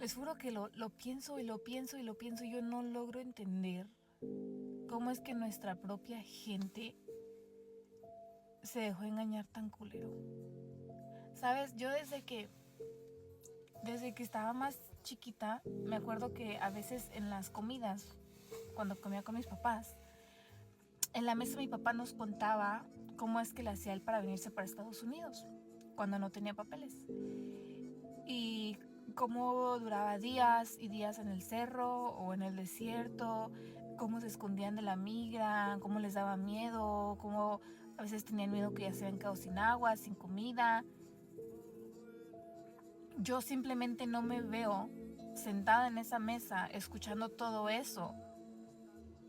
Les juro que lo pienso y lo pienso y lo pienso y yo no logro entender cómo es que nuestra propia gente se dejó engañar tan culero. ¿Sabes? Yo desde que estaba más chiquita, me acuerdo que a veces en las comidas, cuando comía con mis papás, en la mesa mi papá nos contaba cómo es que le hacía él para venirse para Estados Unidos, cuando no tenía papeles. Y cómo duraba días y días en el cerro o en el desierto, cómo se escondían de la migra, cómo les daba miedo, cómo a veces tenían miedo que ya se habían quedado sin agua, sin comida. Yo simplemente no me veo sentada en esa mesa escuchando todo eso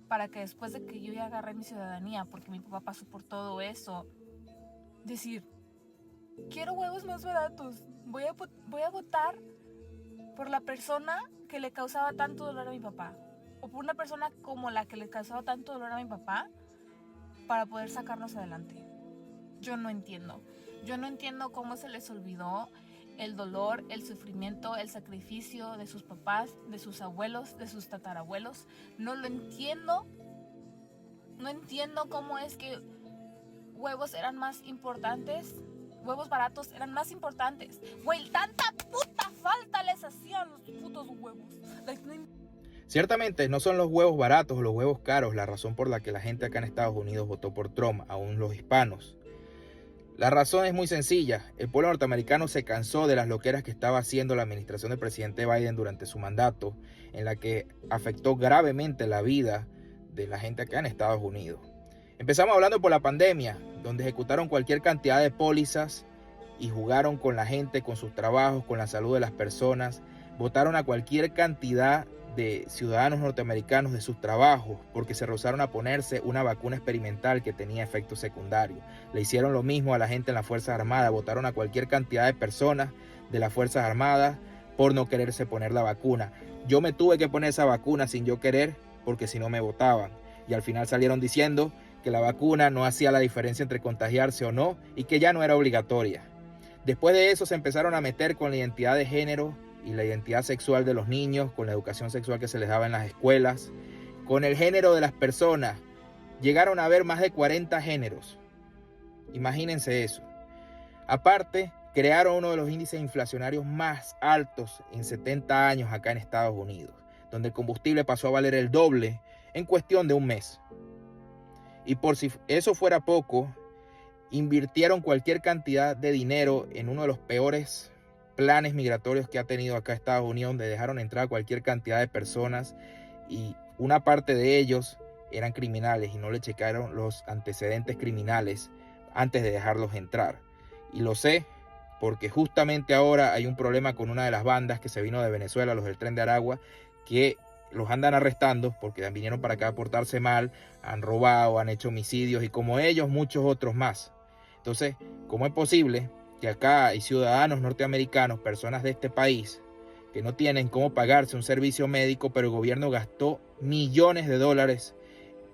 para que después de que yo ya agarré mi ciudadanía, porque mi papá pasó por todo eso, decir, quiero huevos más baratos, voy a votar por la persona que le causaba tanto dolor a mi papá, o por una persona como la que le causaba tanto dolor a mi papá, para poder sacarnos adelante. Yo no entiendo cómo se les olvidó el dolor, el sufrimiento, el sacrificio de sus papás, de sus abuelos, de sus tatarabuelos. No lo entiendo. No entiendo cómo es que huevos eran más importantes, huevos baratos eran más importantes. Güey, tanta puta falta les hacían los putos huevos. Ciertamente no son los huevos baratos o los huevos caros la razón por la que la gente acá en Estados Unidos votó por Trump, aún los hispanos. La razón es muy sencilla. El pueblo norteamericano se cansó de las loqueras que estaba haciendo la administración del presidente Biden durante su mandato, en la que afectó gravemente la vida de la gente acá en Estados Unidos. Empezamos hablando por la pandemia, donde ejecutaron cualquier cantidad de pólizas y jugaron con la gente, con sus trabajos, con la salud de las personas. Votaron a cualquier cantidad de ciudadanos norteamericanos de sus trabajos porque se rehusaron a ponerse una vacuna experimental que tenía efectos secundarios. Le hicieron lo mismo a la gente en las Fuerzas Armadas, votaron a cualquier cantidad de personas de las Fuerzas Armadas por no quererse poner la vacuna. Yo me tuve que poner esa vacuna sin yo querer porque si no me votaban. Y al final salieron diciendo que la vacuna no hacía la diferencia entre contagiarse o no y que ya no era obligatoria. Después de eso se empezaron a meter con la identidad de género y la identidad sexual de los niños, con la educación sexual que se les daba en las escuelas, con el género de las personas. Llegaron a haber más de 40 géneros. Imagínense eso. Aparte, crearon uno de los índices inflacionarios más altos en 70 años acá en Estados Unidos, donde el combustible pasó a valer el doble en cuestión de un mes. Y por si eso fuera poco, invirtieron cualquier cantidad de dinero en uno de los peores planes migratorios que ha tenido acá Estados Unidos, donde dejaron entrar a cualquier cantidad de personas y una parte de ellos eran criminales y no le checaron los antecedentes criminales antes de dejarlos entrar. Y lo sé porque justamente ahora hay un problema con una de las bandas que se vino de Venezuela, los del Tren de Aragua, que los andan arrestando porque vinieron para acá a portarse mal, han robado, han hecho homicidios y como ellos muchos otros más. Entonces, ¿cómo es posible que acá hay ciudadanos norteamericanos, personas de este país, que no tienen cómo pagarse un servicio médico, pero el gobierno gastó millones de dólares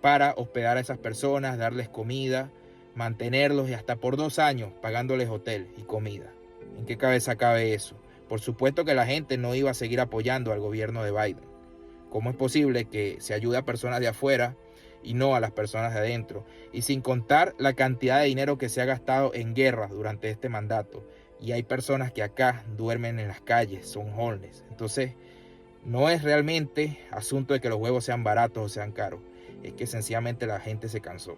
para hospedar a esas personas, darles comida, mantenerlos y hasta por 2 años pagándoles hotel y comida? ¿En qué cabeza cabe eso? Por supuesto que la gente no iba a seguir apoyando al gobierno de Biden. ¿Cómo es posible que se ayude a personas de afuera y no a las personas de adentro? Y sin contar la cantidad de dinero que se ha gastado en guerras durante este mandato. Y hay personas que acá duermen en las calles, son homeless. Entonces, no es realmente asunto de que los huevos sean baratos o sean caros. Es que sencillamente la gente se cansó.